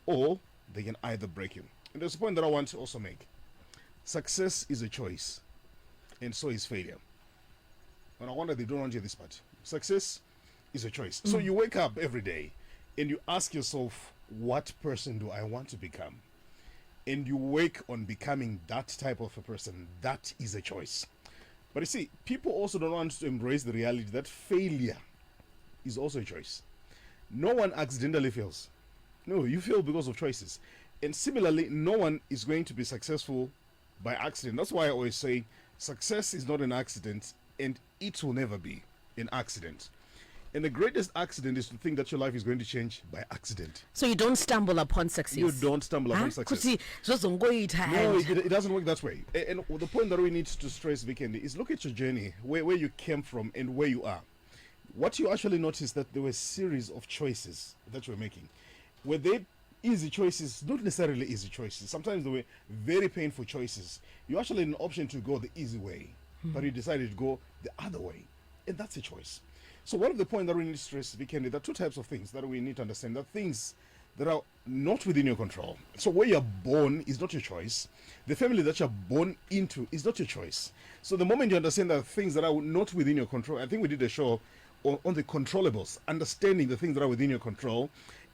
or they can either break you. And there's a point that I want to also make. Success is a choice, and so is failure. And I wonder they don't want to hear this part. Success is a choice. So you wake up every day and you ask yourself, what person do I want to become? And you wake on becoming that type of a person. That is a choice. But you see, people also don't want to embrace the reality that failure is also a choice. No one accidentally fails. No, you fail because of choices. And similarly, no one is going to be successful by accident. That's why I always say success is not an accident, and it will never be an accident. And the greatest accident is to think that your life is going to change by accident. So you don't stumble upon success. You don't stumble upon success. No, it doesn't work that way. And the point that we need to stress, Vikendi, is look at your journey, where you came from and where you are. What you actually notice that there were a series of choices that you were making. Were they easy choices? Not necessarily easy choices. Sometimes they were very painful choices. You actually had an option to go the easy way, but you decided to go the other way. And that's a choice. So one of the points that we need to stress, Vikendi, there are two types of things that we need to understand. There are things that are not within your control. So where you're born is not your choice. The family that you're born into is not your choice. So the moment you understand that things that are not within your control, I think we did a show on the controllables, understanding the things that are within your control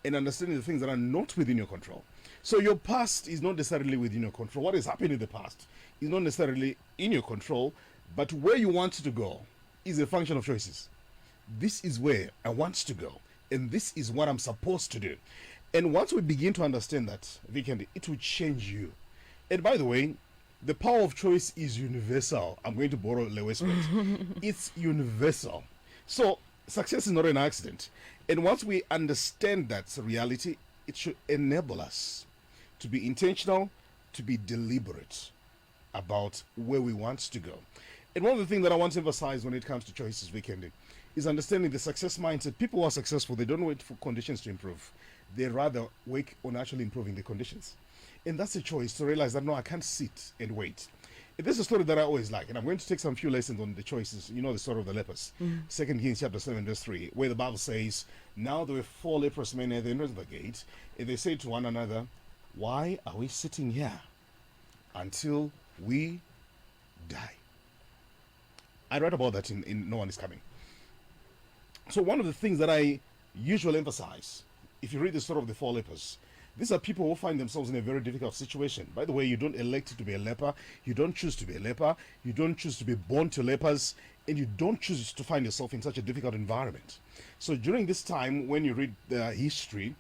and understanding the things that are not within your control. So your past is not necessarily within your control. What has happened in the past is not necessarily in your control, but where you want to go is a function of choices. This is where I want to go, and this is what I'm supposed to do. And once we begin to understand that, Vikendi, it will change you. And by the way, the power of choice is universal. I'm going to borrow Lewis Smith. It's universal. So success is not an accident. And once we understand that reality, it should enable us to be intentional, to be deliberate about where we want to go. And one of the things that I want to emphasize when it comes to choices, Vikendi, is understanding the success mindset. People who are successful, they don't wait for conditions to improve. They rather work on actually improving the conditions. And that's a choice to realize that, no, I can't sit and wait. This is a story that I always like, and I'm going to take some few lessons on the choices. You know the story of the lepers. 2 Kings chapter 7 verse 3, where the Bible says, now there were 4 leprous men at the entrance of the gate, and they said to one another, why are we sitting here until we die? I read about that in No One Is Coming. So one of the things that I usually emphasize, if you read the story of the 4 lepers, these are people who find themselves in a very difficult situation. By the way, you don't elect to be a leper. You don't choose to be a leper. You don't choose to be born to lepers. And you don't choose to find yourself in such a difficult environment. So during this time, when you read the history,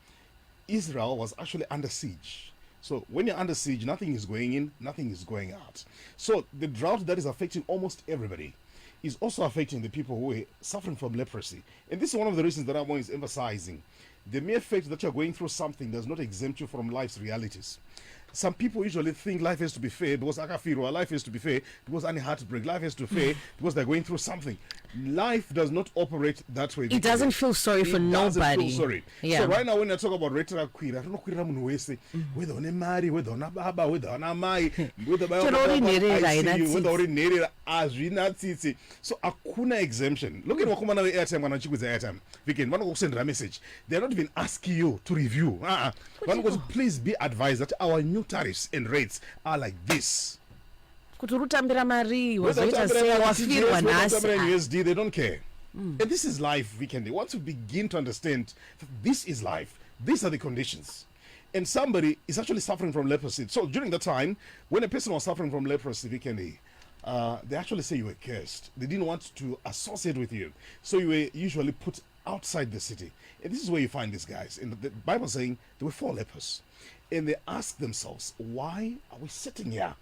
Israel was actually under siege. So when you're under siege, nothing is going in, nothing is going out. So the drought that is affecting almost everybody is also affecting the people who are suffering from leprosy. And this is one of the reasons that I'm always emphasizing. The mere fact that you're going through something does not exempt you from life's realities. Some people usually think life has to be fair because Akafirwa, life has to be fair because any heartbreak, life has to be fair because they're going through something. Life does not operate that way. It doesn't feel sorry for nobody. Feel sorry. Yeah. So right now when I talk about retira queer, I don't know queer whether on a marry, whether on a baba, whether on a mai, whether so akuna exemption. Look at Wakumana airtime when I check with the airtime. We can one send a message. They're not even asking you to review. One goes, please be advised that our new tariffs and rates are like this. USD, they don't care. And this is life, Vikendi. Once you begin to understand this is life, these are the conditions. And somebody is actually suffering from leprosy. So during the time, when a person was suffering from leprosy, Vikendi, they actually say you were cursed. They didn't want to associate with you. So you were usually put outside the city. And this is where you find these guys. And the Bible saying there were 4 lepers. And they ask themselves, why are we sitting here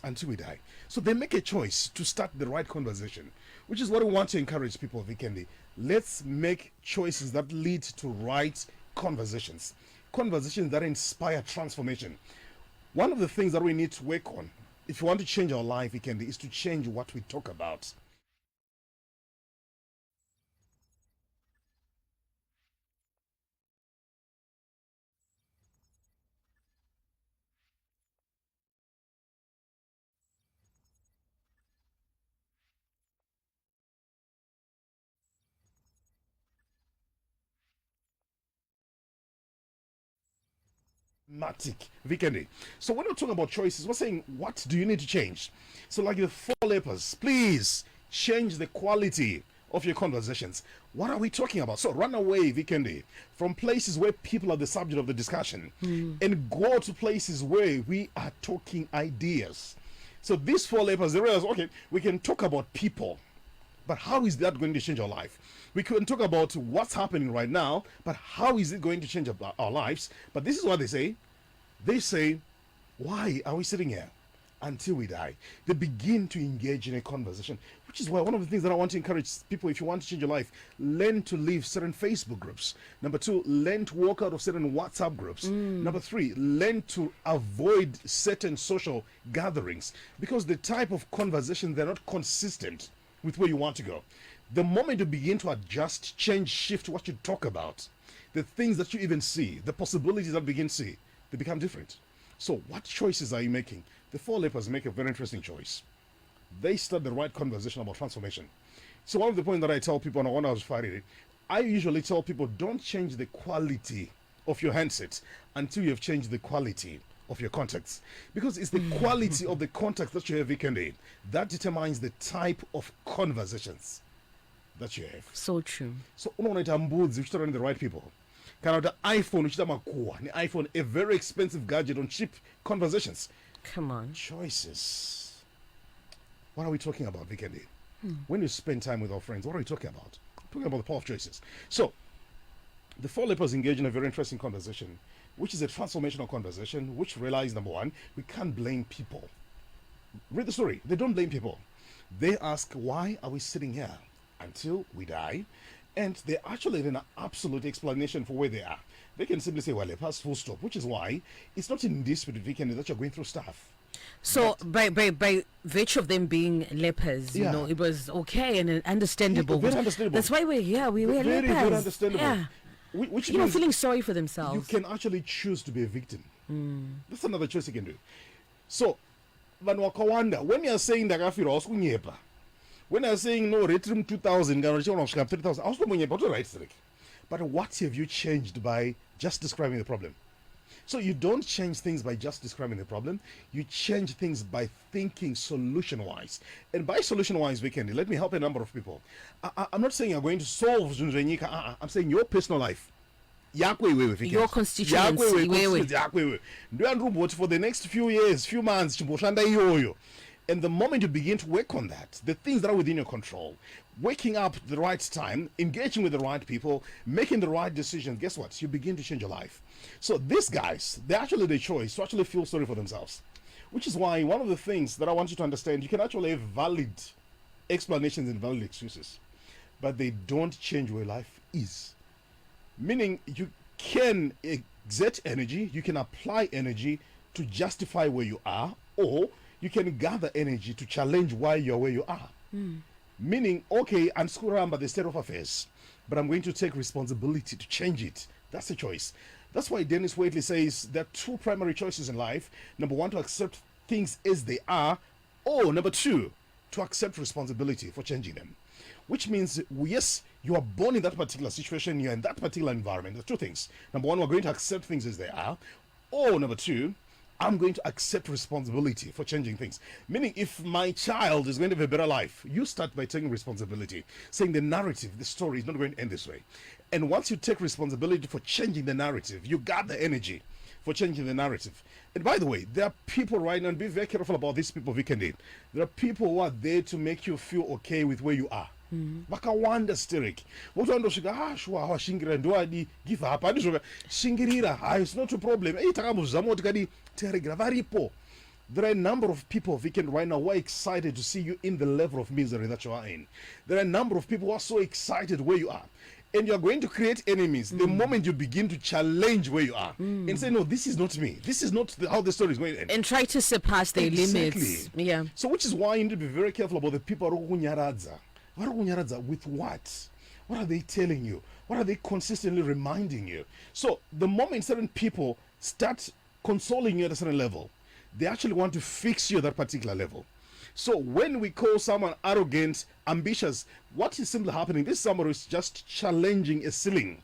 until we die? So they make a choice to start the right conversation, which is what we want to encourage people, Vikendi. Let's make choices that lead to right conversations. Conversations that inspire transformation. One of the things that we need to work on, if you want to change our life, Vikendi, is to change what we talk about. Matic, Vikendi. So when we're talking about choices, we're saying, what do you need to change? So like the four lepers, please change the quality of your conversations. What are we talking about? So run away, Vikendi, from places where people are the subject of the discussion and go to places where we are talking ideas. So these four lepers, they realize, okay, we can talk about people, but how is that going to change our life? We can talk about what's happening right now, but how is it going to change our lives? But this is what they say. They say, why are we sitting here until we die? They begin to engage in a conversation, which is why one of the things that I want to encourage people, if you want to change your life, learn to leave certain Facebook groups. Number two, learn to walk out of certain WhatsApp groups. Number three, learn to avoid certain social gatherings, because the type of conversation, they're not consistent with where you want to go. The moment you begin to adjust, change, shift what you talk about, the things that you even see, the possibilities that begin to see, they become different. So what choices are you making? The four lepers make a very interesting choice. They start the right conversation about transformation. So one of the points that I tell people, and when I was fighting it, I usually tell people, don't change the quality of your handset until you have changed the quality of your contacts, because it's the quality of the contacts that you have weekend that determines the type of conversations that you have. So true. So unoita mbudzi uchita the right people. Kana the iPhone uchita makuwa ni iPhone, a very expensive gadget on cheap conversations. Come on. Choices. What are we talking about, Vikendi? When you spend time with our friends, what are we talking about? We're talking about the power of choices. So the four lepers engage in a very interesting conversation, which is a transformational conversation, which realized, number one, we can't blame people. Read the story. They don't blame people. They ask, why are we sitting here until we die? And they actually have an absolute explanation for where they are. They can simply say, well, they passed full stop, which is why it's not in dispute with Vikendi that you're going through stuff. So by virtue of them being lepers, you know, it was okay and understandable. Very understandable. That's why we're here. We're very, lepers. very understandable. Yeah. Which You know, means feeling sorry for themselves. you can actually choose to be a victim. That's another choice you can do. So, vanhu wakawanda, when you're saying ndakafirwa hausikunyepa, when you're saying no retrim 2000 kana uchiona kusvika 3000 hausitomboyepa utoright strike. But what have you changed by just describing the problem? So you don't change things by just describing the problem. You change things by thinking solution-wise. And by solution-wise, Vikendi, let me help a number of people. I'm not saying you're going to solve Zunzwenyika. I'm saying your personal life. Your constituency. For the next few years, few months, and the moment you begin to work on that, the things that are within your control, waking up at the right time, engaging with the right people, making the right decisions, guess what? You begin to change your life. So these guys, they're actually the choice to actually feel sorry for themselves. Which is why one of the things that I want you to understand, you can actually have valid explanations and valid excuses, but they don't change where life is. Meaning you can exert energy, you can apply energy to justify where you are, or you can gather energy to challenge why you're where you are. Meaning, okay, I'm screwed around by the state of affairs, but I'm going to take responsibility to change it. That's a choice. That's why Dennis Waitley says there are two primary choices in life. Number one, to accept things as they are, or number two, to accept responsibility for changing them. Which means, yes, you are born in that particular situation, you're in that particular environment. There's two things. Number one, we're going to accept things as they are, or number two, I'm going to accept responsibility for changing things. Meaning, if my child is going to have a better life, you start by taking responsibility, saying the narrative, the story is not going to end this way. And once you take responsibility for changing the narrative, you got the energy for changing the narrative. And by the way, there are people right now, and be very careful about these people, Vikendi. There are people who are there to make you feel okay with where you are. Vakawanda stereki voto vandosvika shuwa washingira ndoadi give up andizvoka shingirira it's not a problem takambozama kuti kadi teregera varipo. There are a number of people, Vikendi, right now who are excited to see you in the level of misery that you are in. There are a number of people who are so excited where you are. And you're going to create enemies the moment you begin to challenge where you are and say, no, this is not me. This is not how the story is going to end. And try to surpass their limits. Yeah. So which is why you need to be very careful about the people who kunyaradza. With what? What are they telling you? What are they consistently reminding you? So the moment certain people start consoling you at a certain level, they actually want to fix you at that particular level. So when we call someone arrogant, ambitious, what is simply happening? This is someone who is just challenging a ceiling.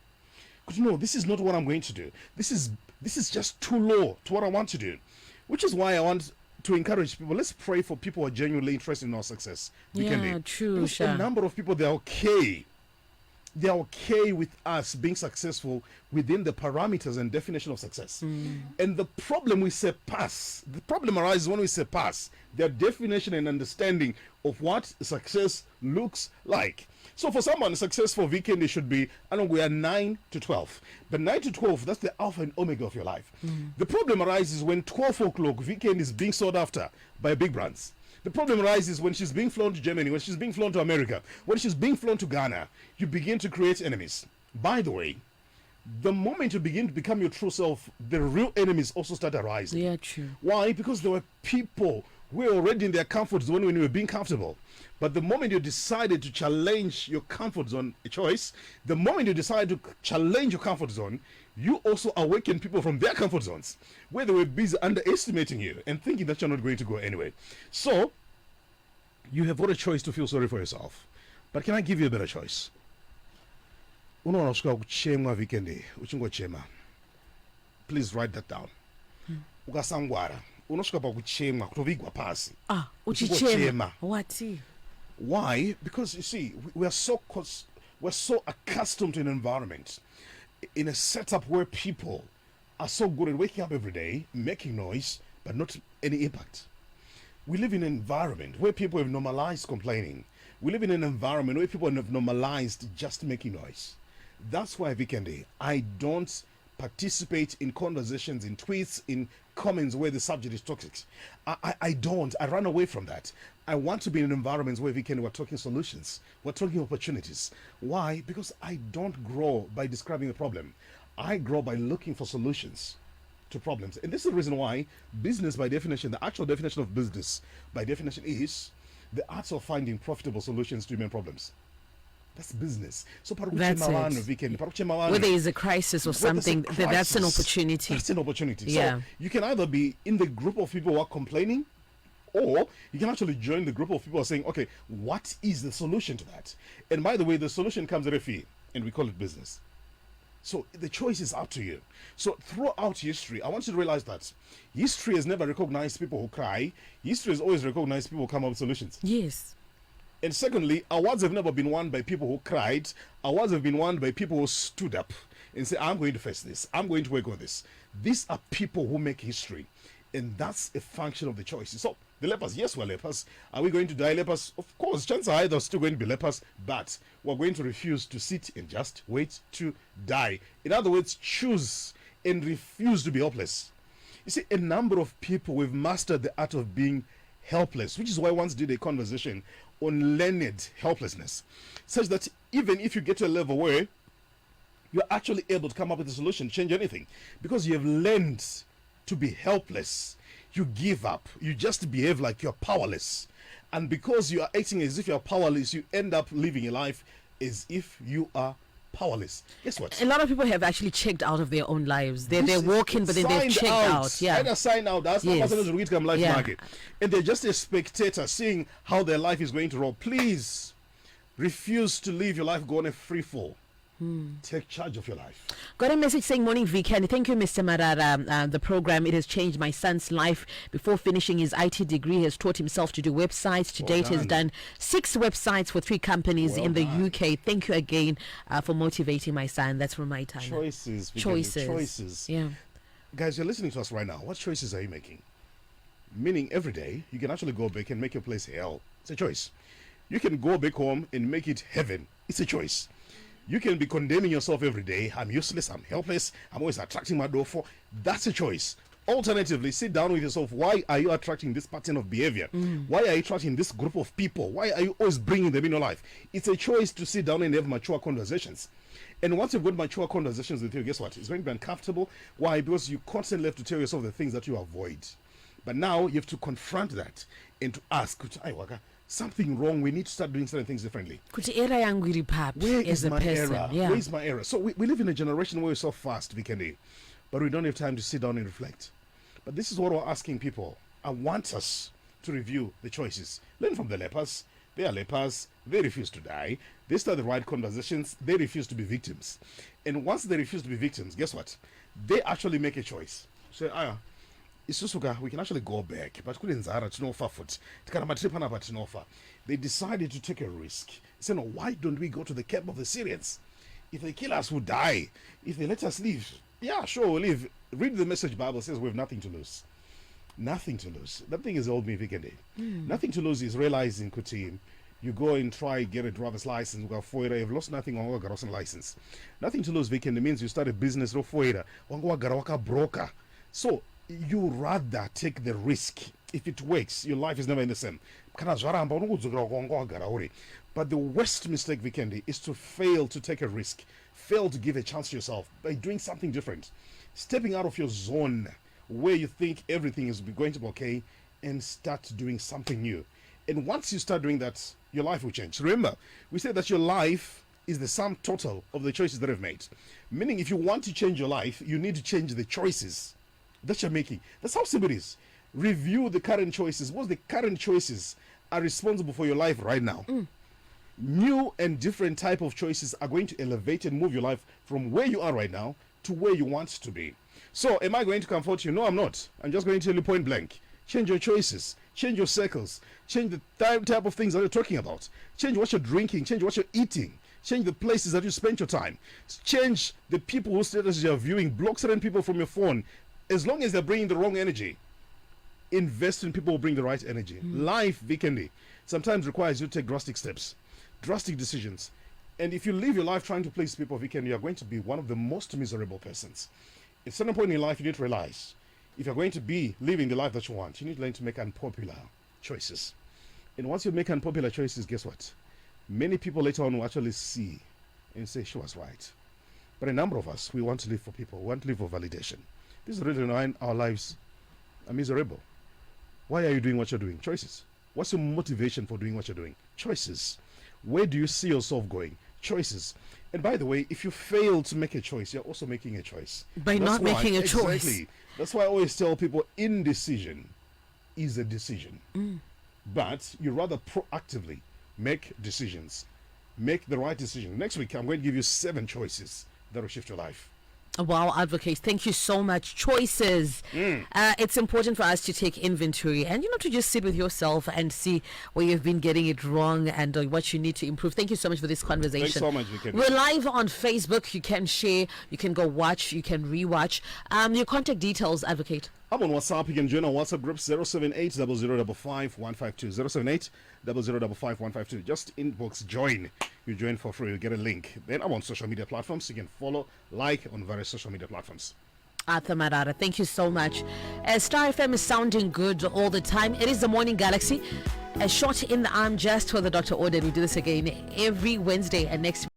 Because no, this is not what I'm going to do. This is This is just too low to what I want to do. Which is why I want to encourage people. Let's pray for people who are genuinely interested in our success. True. Because a number of people, they're okay. They're okay with us being successful within the parameters and definition of success. And the problem arises when we surpass their definition and understanding of what success looks like. So for someone, success for weekend should be, I know we are 9 to 12. But 9 to 12, that's the alpha and omega of your life. The problem arises when 12 o'clock weekend is being sought after by big brands. The problem arises when she's being flown to Germany, when she's being flown to America, when she's being flown to Ghana. You begin to create enemies. By the way, the moment you begin to become your true self, the real enemies also start arising. Yeah, true. Why? Because there were people who were already in their comfort zone when you were being comfortable. But the moment you decided to challenge your comfort zone, a choice, the moment you decide to challenge your comfort zone, you also awaken people from their comfort zones where they were busy underestimating you and thinking that you're not going to go anyway. So, you have got a choice to feel sorry for yourself. But can I give you a better choice? Please write that down. Ukasangwara unosvika pakuchema kutovigwa pasi. Uchichema. What? Why? Because you see, we're so accustomed to an environment, in a setup where people are so good at waking up every day, making noise, but not any impact. We live in an environment where people have normalized complaining. We live in an environment where people have normalized just making noise. That's why, Vikendi, I don't participate in conversations, in tweets, in comments where the subject is toxic. I don't. I run away from that. I want to be in environments where we're talking solutions. We're talking opportunities. Why? Because I don't grow by describing a problem. I grow by looking for solutions to problems. And this is the reason why business, by definition, the actual definition of business, by definition, is the art of finding profitable solutions to human problems. That's business. So that's it. Where there is a crisis or something, that's an opportunity. That's an opportunity. Yeah. So you can either be in the group of people who are complaining, or you can actually join the group of people who are saying, okay, what is the solution to that? And by the way, the solution comes at a fee, and we call it business. So the choice is up to you. So throughout history, I want you to realize that history has never recognized people who cry. History has always recognized people who come up with solutions. Yes. And secondly, awards have never been won by people who cried. Awards have been won by people who stood up and said, I'm going to face this. I'm going to work on this. These are people who make history. And that's a function of the choices. So the lepers, yes, we're lepers. Are we going to die lepers? Of course, chances are they're still going to be lepers, but we're going to refuse to sit and just wait to die. In other words, choose and refuse to be helpless. You see, a number of people have mastered the art of being helpless, which is why I once did a conversation on learned helplessness, such that even if you get to a level where you're actually able to come up with a solution, change anything, because you have learned to be helpless, you give up, you just behave like you're powerless. And because you are acting as if you're powerless, you end up living a life as if you are powerless. Guess what? A lot of people have actually checked out of their own lives. They're walking, but then they've checked out. Yeah. Either sign out. That's not possible to read life market. And they're just a spectator seeing how their life is going to roll. Please refuse to live your life going a free fall. Take charge of your life. Got a message saying, morning Vikendi. Thank you, Mr. Marara. The program, it has changed my son's life. Before finishing his IT degree, he has taught himself to do websites. To date, he has done 6 websites for 3 companies in the UK. Thank you again for motivating my son. That's from my time. Choices. Yeah. Guys, you're listening to us right now. What choices are you making? Meaning every day, you can actually go back and make your place hell. It's a choice. You can go back home and make it heaven. It's a choice. You can be condemning yourself every day. I'm useless, I'm helpless, I'm always attracting my door for. That's a choice. Alternatively, sit down with yourself. Why are you attracting this pattern of behavior? Why are you attracting this group of people? Why are you always bringing them in your life? It's a choice to sit down and have mature conversations. And once you've got mature conversations with you, guess what? It's going to be uncomfortable. Why? Because you constantly have to tell yourself the things that you avoid. But now you have to confront that and to ask, something wrong, we need to start doing certain things differently. Where is my error? Yeah. Where is my error? So we live in a generation where we're so fast, Vikendi, but we don't have time to sit down and reflect. But this is what we're asking people. I want us to review the choices. Learn from the lepers. They are lepers. They refuse to die. They start the right conversations. They refuse to be victims. And once they refuse to be victims, guess what? they actually make a choice. Say, isusuka, we can actually go back, but they decided to take a risk. Say, no, why don't we go to the camp of the Syrians? If they kill us, we'll die. If they let us leave, yeah, sure, we'll leave. Read the Message Bible, says we have nothing to lose. Nothing to lose. That thing is old me Vikende. Nothing to lose is realizing, Kuti, you go and try get a driver's license, you've lost nothing on a license. Nothing to lose Vikende means you start a business, broker. So you rather take the risk. If it works, your life is never in the same. But the worst mistake, Vikendi, is to fail to take a risk, fail to give a chance to yourself by doing something different, stepping out of your zone where you think everything is going to be okay, and start doing something new. And once you start doing that, your life will change. Remember, we said that your life is the sum total of the choices that you've made. Meaning, if you want to change your life, you need to change the choices that you're making. That's how simple it is. Review the current choices. What the current choices are responsible for your life right now? New and different type of choices are going to elevate and move your life from where you are right now to where you want to be. So am I going to comfort you? No, I'm not. I'm just going to tell you point blank. Change your choices, change your circles, change the type of things that you're talking about, change what you're drinking, change what you're eating, change the places that you spend your time, change the people whose status you're viewing, block certain people from your phone. As long as they're bringing the wrong energy, invest in people who bring the right energy. Life, Vikendi, sometimes requires you to take drastic steps, drastic decisions. And if you live your life trying to please people, Vikendi, you're going to be one of the most miserable persons. At a certain point in life, you need to realize, if you're going to be living the life that you want, you need to learn to make unpopular choices. And once you make unpopular choices, guess what? Many people later on will actually see and say, she was right. But a number of us, we want to live for people, we want to live for validation. This is the reason why our lives are miserable. Why are you doing what you're doing? Choices. What's your motivation for doing what you're doing? Choices. Where do you see yourself going? Choices. And by the way, if you fail to make a choice, you're also making a choice. By not making a choice. Exactly. That's why I always tell people indecision is a decision. But you rather proactively make decisions. Make the right decision. Next week, I'm going to give you 7 choices that will shift your life. Wow, Advocate, thank you so much. Choices. It's important for us to take inventory and, to just sit with yourself and see where you've been getting it wrong and what you need to improve. Thank you so much for this conversation. Thanks so much, Vikenda. We're live on Facebook. You can share, you can go watch, you can rewatch. Your contact details, Advocate. I'm on WhatsApp. You can join our WhatsApp group 078 0055 152 078 0055 152. Just inbox join. You join for free. You get a link. Then I'm on social media platforms. You can follow, like on various social media platforms. Arthur Marara, thank you so much. Star FM is sounding good all the time. It is the Morning Galaxy. A shot in the arm just for the Dr. Ordered. We do this again every Wednesday and next